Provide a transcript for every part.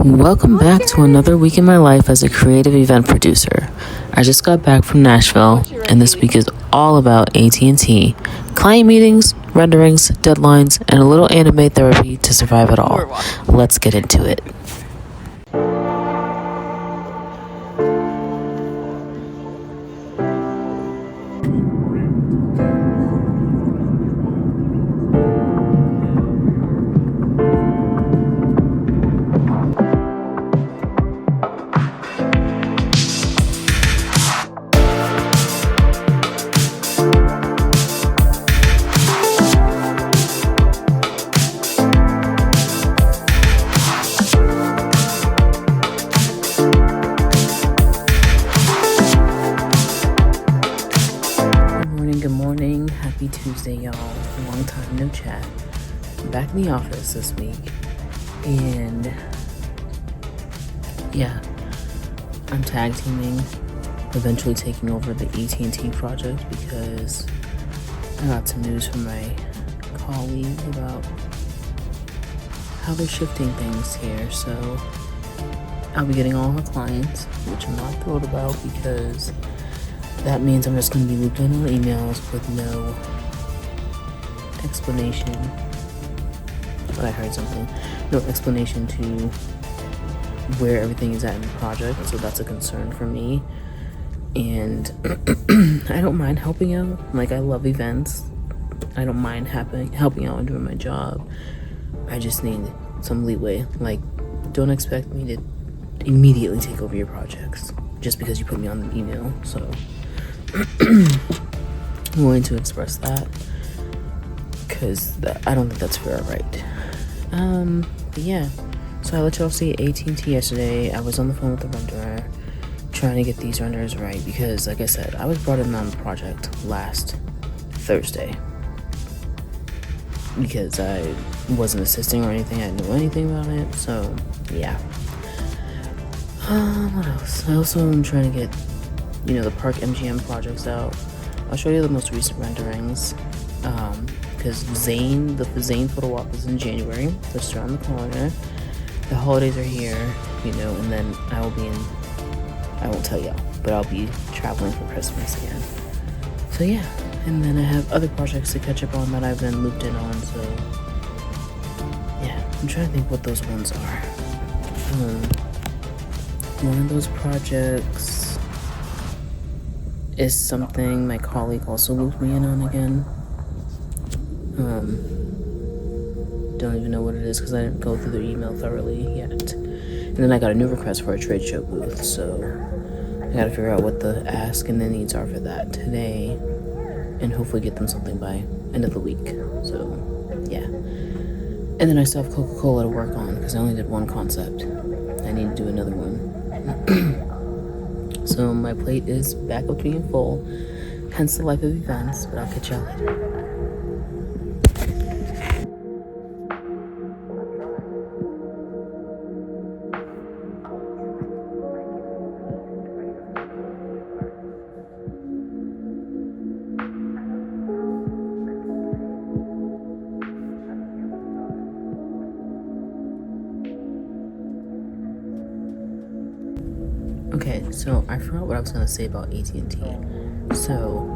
Welcome back to another week in my life as a creative event producer. I just got back from Nashville, and this week is all about AT&T, client meetings, renderings, deadlines, and a little anime therapy to survive it all. Let's get into it. Happy Tuesday, y'all. Long time no chat. I'm back in the office this week, and yeah, I'm tag teaming, eventually taking over the AT&T project because I got some news from my colleague about how they're shifting things here. So I'll be getting all her clients, which I'm not thrilled about because that means I'm just going to be looped in on emails with no explanation. But I heard something. No explanation to where everything is at in the project. So that's a concern for me. And I don't mind helping out. Like, I love events. I don't mind helping out and doing my job. I just need some leeway. Like, don't expect me to immediately take over your projects just because you put me on the email. So I'm willing to express that because I don't think that's fair or right. But yeah, so I let y'all see AT&T yesterday. I was on the phone with the renderer trying to get these renders right because, like I said, I was brought in on the project last Thursday because I wasn't assisting or anything. I didn't know anything about it. So yeah. What else? I also am trying to get the Park MGM projects out. I'll show you the most recent renderings because ZAYN, the ZAYN photo op is in January, just around the corner. The holidays are here, and then I won't tell y'all, but I'll be traveling for Christmas again. So yeah, and then I have other projects to catch up on that I've been looped in on, so yeah, I'm trying to think what those ones are. One of those projects is something my colleague also looped me in on again. Don't even know what it is because I didn't go through the email thoroughly yet. And then I got a new request for a trade show booth, so I gotta figure out what the ask and the needs are for that today and hopefully get them something by end of the week. So yeah. And then I still have Coca-Cola to work on because I only did one concept. I need to do another one. So my plate is back up to being full, hence the life of events, but I'll catch y'all later. Okay, so I forgot what I was going to say about AT&T. So,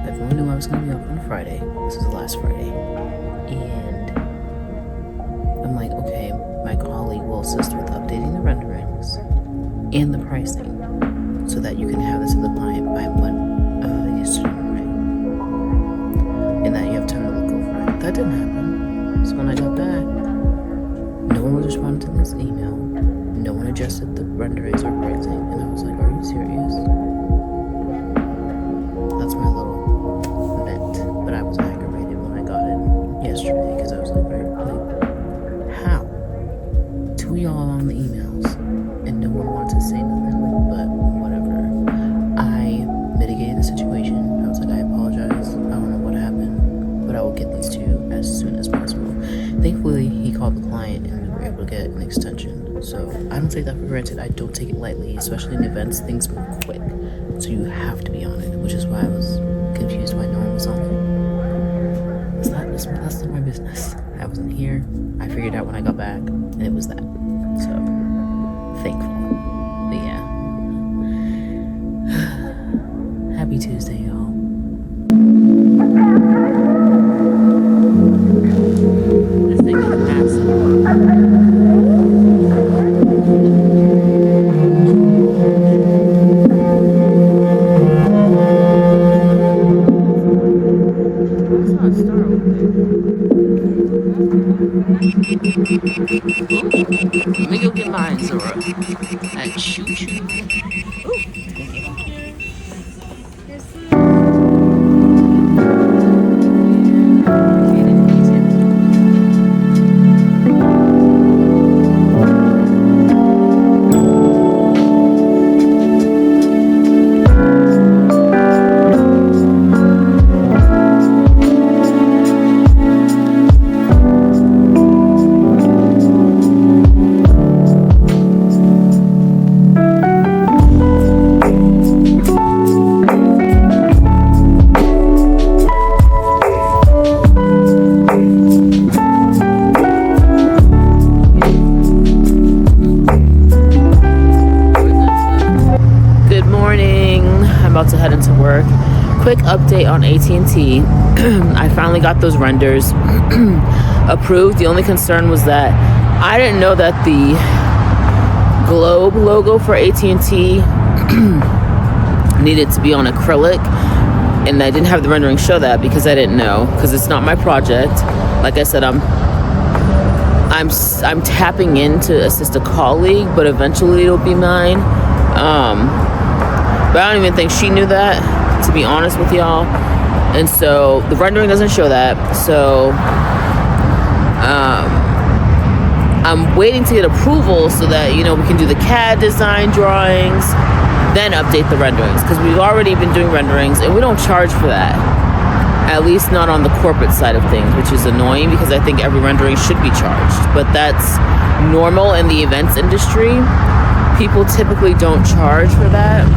everyone knew I was going to be off on Friday. This is the last Friday. And I'm like, okay, my colleague will assist with updating the renderings and the pricing so that you can have this to the client by yesterday morning. And that you have time to look over it. That didn't happen. So when I got back, no one was responding to this email. No one adjusted the renderings or pricing, and I was like, are you serious? That's my little vent, but I was aggravated when I got it yesterday, because I was like, how? Two of y'all on the emails, and no one wanted to say nothing, but whatever. I mitigated the situation. I was like, I apologize, I don't know what happened, but I will get these to you as soon as possible. Thankfully, he called the client, and we were able to get an extension. So I don't take that for granted. I don't take it lightly, especially in events. Things move quick, so you have to be on it, which is why I was confused why no one was on it. that's not my business. I wasn't here. I figured out when I got back, and it was that. So thankful. But yeah. Happy Tuesday, y'all. This thing is massive. Let me go get mine, Zora. At Choo-Choo. To head into work. Quick update on AT&T. I finally got those renders approved. The only concern was that I didn't know that the globe logo for AT&T needed to be on acrylic, and I didn't have the rendering show that because I didn't know, because it's not my project. Like I said, I'm tapping in to assist a colleague, but eventually it'll be mine. But I don't even think she knew that, to be honest with y'all. And so the rendering doesn't show that. So I'm waiting to get approval so that, you know, we can do the CAD design drawings, then update the renderings. Because we've already been doing renderings and we don't charge for that. At least not on the corporate side of things, which is annoying because I think every rendering should be charged. But that's normal in the events industry. People typically don't charge for that.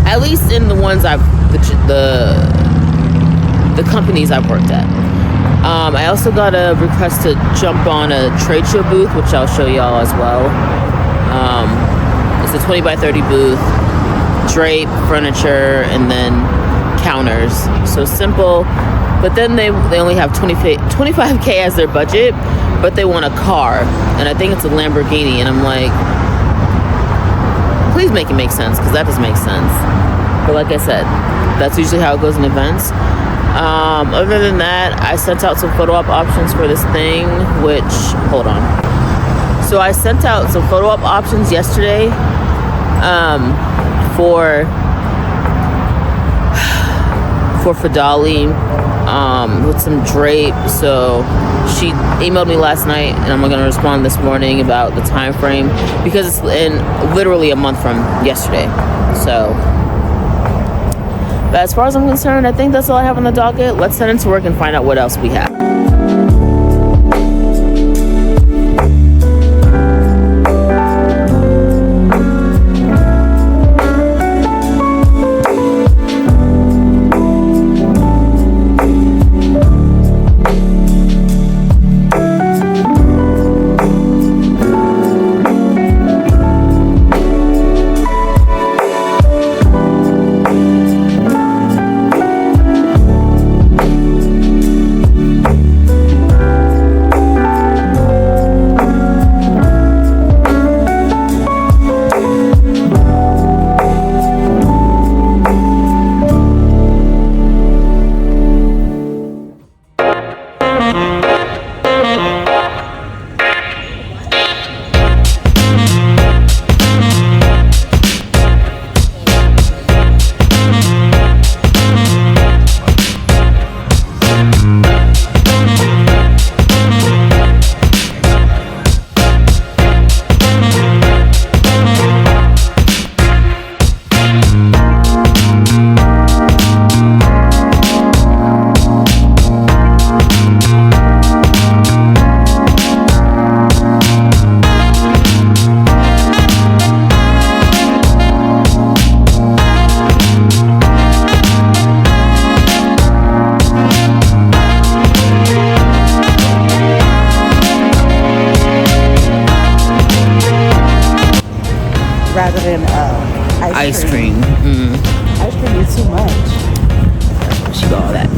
At least in the ones the companies I've worked at. I also got a request to jump on a trade show booth, which I'll show y'all as well. It's a 20 by 30 booth, drape, furniture, and then counters. So simple. But then they only have 25K as their budget, but they want a car. And I think it's a Lamborghini. And I'm like, please make it make sense, because that doesn't make sense. But like I said, that's usually how it goes in events. Other than that, I sent out some photo op options for this thing, which, hold on. So I sent out some photo op options yesterday for Fadali with some drape. So she emailed me last night, and I'm gonna respond this morning about the time frame, because it's in literally a month from yesterday. So, but as far as I'm concerned, I think that's all I have on the docket. Let's head into work and find out what else we have. rather than ice cream. Ice cream is too much. She got all that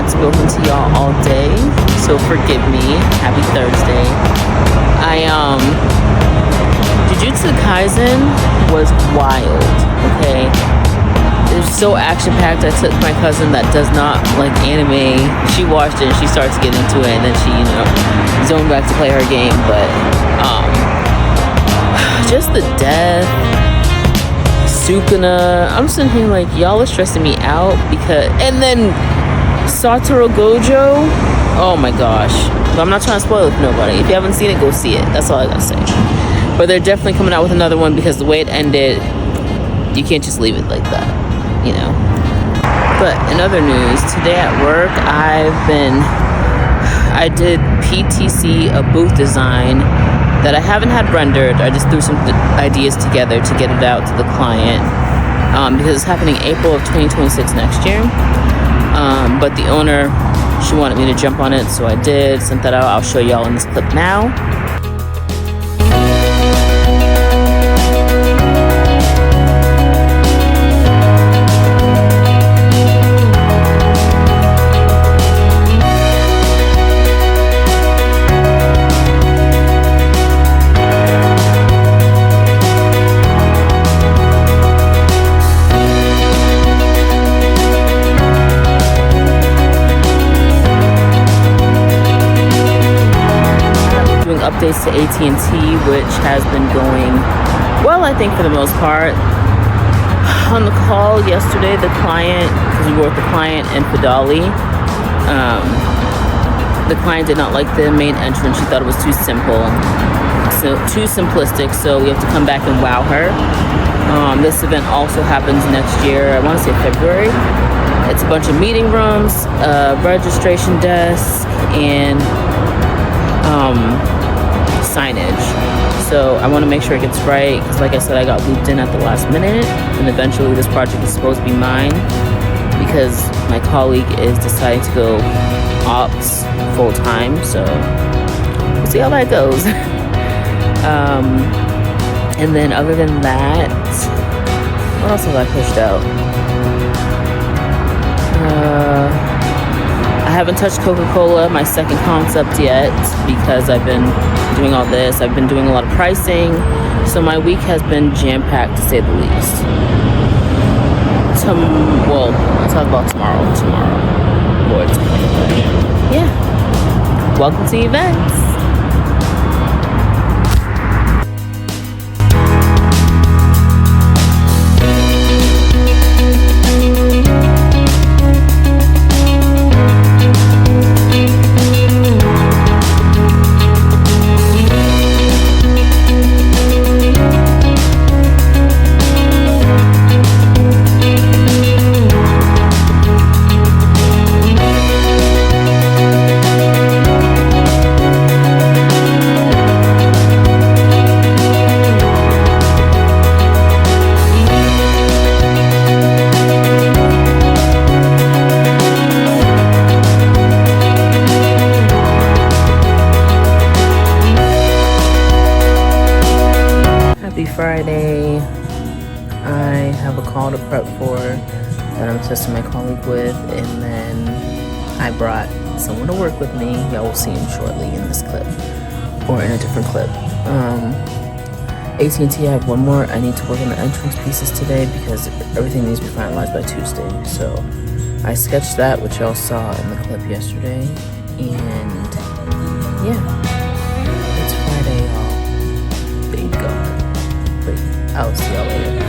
spoken to y'all all day, so forgive me. Happy Thursday. Jujutsu Kaisen was wild, okay? It was so action-packed. I took my cousin that does not like anime. She watched it and she started to get into it, and then she, zoned back to play her game. But just the death, Sukuna, I'm sitting here like, y'all are stressing me out because, and then Satoru Gojo, oh my gosh. But I'm not trying to spoil it for nobody. If you haven't seen it, go see it. That's all I gotta say. But they're definitely coming out with another one because the way it ended, you can't just leave it like that, But in other news, today at work, I did PTC, a booth design that I haven't had rendered. I just threw some ideas together to get it out to the client because it's happening April of 2026 next year. But the owner, she wanted me to jump on it, so I did, sent that out. I'll show y'all in this clip now. Updates to AT&T, which has been going well, I think, for the most part. On the call yesterday, the client, because we worked with the client and Fidali, the client did not like the main entrance. She thought it was too simple, so too simplistic, so we have to come back and wow her. This event also happens next year, I want to say February. It's a bunch of meeting rooms, registration desk, and signage. So I want to make sure it gets right because, like I said, I got looped in at the last minute, and eventually this project is supposed to be mine because my colleague is deciding to go ops full time. So we'll see how that goes. And then other than that, what else have I pushed out? I haven't touched Coca-Cola, my second concept, yet because I've been doing all this. I've been doing a lot of pricing, so my week has been jam-packed, to say the least. Well, I'll talk about tomorrow. Lord, yeah. Welcome to events. Friday, I have a call to prep for that I'm testing my colleague with, and then I brought someone to work with me. Y'all will see him shortly in this clip or in a different clip. AT&T, I have one more. I need to work on the entrance pieces today because everything needs to be finalized by Tuesday. So I sketched that, which y'all saw in the clip yesterday, and yeah, it's Friday, y'all. Thank God. I'll see y'all later.